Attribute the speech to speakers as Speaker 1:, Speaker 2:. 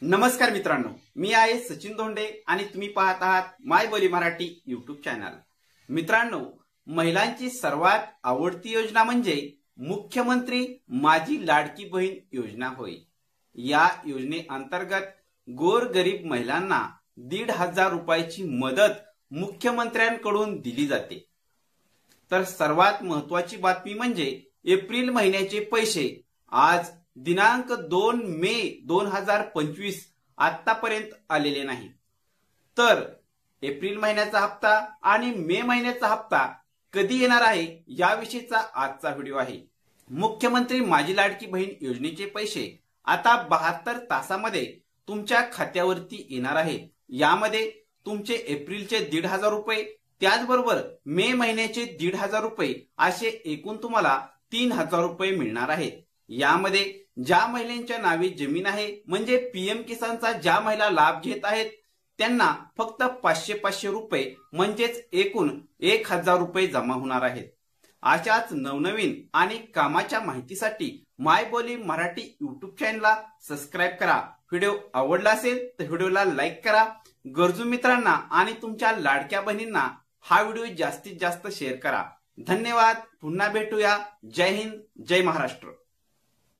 Speaker 1: नमस्कार मित्रांनो, मी आहे सचिन धोंडे आणि तुम्ही पाहत आहात माय बोली मराठी यूट्यूब चॅनल। मित्रांनो, महिलांची सर्वात आवडती योजना म्हणजे मुख्यमंत्री माझी लाडकी बहीण योजना होय। या योजनेअंतर्गत गोरगरीब महिलांना 1,500 रुपयाची मदत मुख्यमंत्र्यांकडून दिली जाते। तर सर्वात महत्त्वाची बातमी म्हणजे एप्रिल महिन्याचे पैसे आज दिनांक 2 मे 2025 आतापर्यंत आलेले नाही। तर एप्रिल महिन्याचा हप्ता आणि मे महिन्याचा हप्ता कधी येणार आहे याविषयीचा आजचा व्हिडिओ आहे। मुख्यमंत्री माझी लाडकी बहीण योजनेचे पैसे आता 72 तासामध्ये तुमच्या खात्यावरती येणार आहेत। यामध्ये तुमचे एप्रिलचे 1,500 रुपये, त्याचबरोबर मे महिन्याचे 1,500 रुपये असे एकूण तुम्हाला 3,000 रुपये मिळणार आहेत। यामध्ये ज्या महिलांच्या नावे जमीन आहे म्हणजे पीएम किसानचा ज्या महिला लाभ घेत आहेत त्यांना फक्त 500 रुपये म्हणजेच एकूण 1,000 रुपये जमा होणार आहेत। अशाच नवनवीन आणि कामाच्या माहितीसाठी माय बोली मराठी यूट्यूब चॅनलला सबस्क्राइब करा। व्हिडिओ आवडला असेल तर व्हिडिओला लाईक करा। गरजू मित्रांना आणि तुमच्या लाडक्या बहिणींना हा व्हिडिओ जास्तीत जास्त शेअर करा। धन्यवाद। पुन्हा भेटूया। जय हिंद, जय महाराष्ट्र।